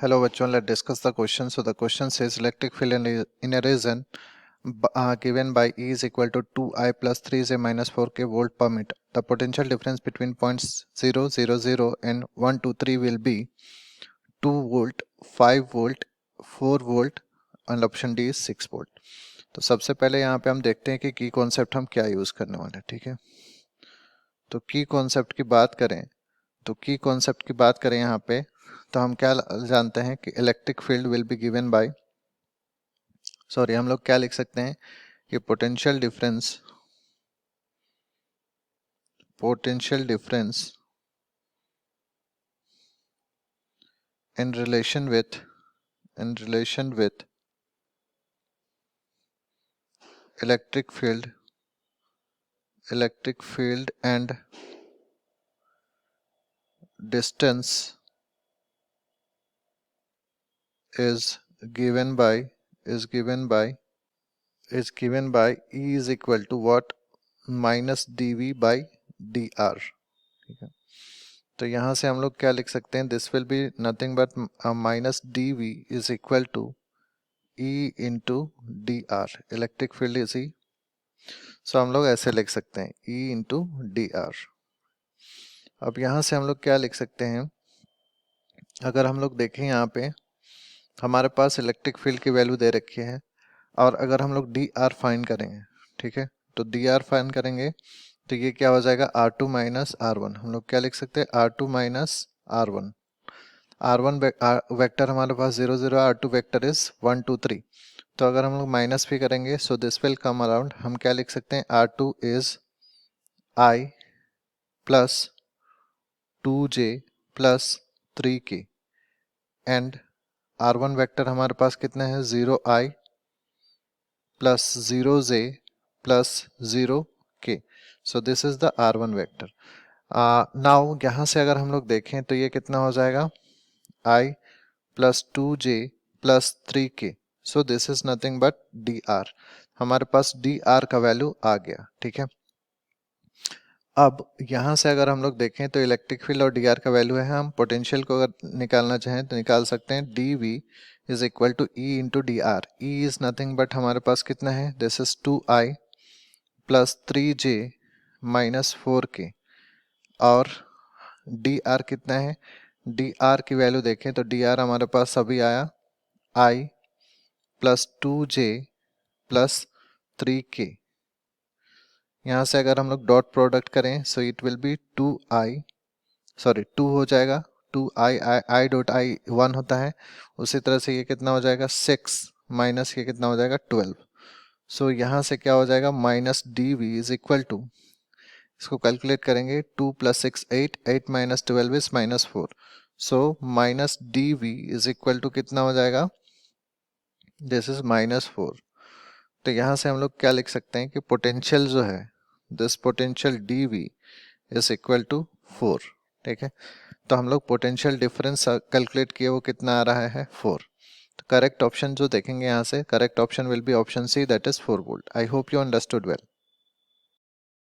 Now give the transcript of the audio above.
Hello bachon, let's discuss the question. So the question says electric field in a region given by E is equal to 2I plus 3J minus 4K volt per meter. The potential difference between points 0, 0, 0 and 1, 2, 3 will be 2 volt, 5 volt, 4 volt and option D is 6 volt. तो सबसे पहले यहाँ पे हम देखते हैं कि की कॉन्सेप्ट हम क्या यूज़ करने वाले हैं, ठीक है। तो की कॉन्सेप्ट की बात करें यहाँ पे, तो हम क्या जानते हैं कि electric field will be given by, हम लोग क्या लिख सकते हैं कि potential difference in relation with electric field and distance is given by E is equal to what, minus dV by dr, ठीक है। तो यहाँ से हम लोग क्या लिख सकते हैं, this will be nothing but minus dV is equal to E into D R, electric field is E, so हम लोग ऐसे लिख सकते हैं E इंटू डी आर। अब यहाँ से हम लोग क्या लिख सकते हैं, अगर हम लोग देखें यहाँ पे हमारे पास इलेक्ट्रिक फील्ड की वैल्यू दे रखी है और अगर हम लोग डी आर फाइंड करेंगे, ठीक है, तो डी आर फाइंड करेंगे तो ये क्या हो जाएगा, R2 माइनस R1। हम लोग क्या लिख सकते हैं, R2 minus R1। R1 vector हमारे पास 0 0, R2 वेक्टर इज 1 2 3। तो अगर हम लोग माइनस भी करेंगे so this will come around, हम क्या लिख सकते हैं, R2 is I plus 2J plus 3K and R1 vector हमारे पास कितना है, 0I plus 0J plus 0K। So this is the R1 vector. Now यहाँ से अगर हम लोग देखें तो ये कितना हो जाएगा, I plus 2J plus 3K। So this is nothing but DR। हमारे पास DR का वैल्यू आ गया, ठीक है। अब यहाँ से अगर हम लोग देखें तो इलेक्ट्रिक फील्ड और DR का वैल्यू है, हम पोटेंशियल को अगर निकालना चाहें तो निकाल सकते हैं, DV is equal to E into DR। E is nothing but हमारे पास कितना है, this is 2I plus 3J minus 4K और DR कितना है, DR की वैल्यू देखें तो DR हमारे पास अभी आया I plus 2J plus 3K। यहाँ से अगर हम लोग डॉट प्रोडक्ट करें सो इट विल बी 2 हो जाएगा, 2I डॉट I 1 होता है, उसी तरह से ये कितना हो जाएगा 6 माइनस ये कितना हो जाएगा 12। सो यहाँ से क्या हो जाएगा, minus DV is equal to, इसको कैलकुलेट करेंगे, 2 plus 6 8 minus 12 is minus 4। So minus DV is equal to कितना हो जाएगा, दिस इज माइनस 4। तो यहाँ से हम लोग क्या लिख सकते हैं कि पोटेंशियल जो है, this potential DV is equal to 4, ठीक है। तो हम लोग पोटेंशियल डिफरेंस कैलकुलेट किए, वो कितना आ रहा है 4। तो करेक्ट ऑप्शन जो देखेंगे यहाँ से, correct option will be option C, that is 4 volt. I hope you understood well.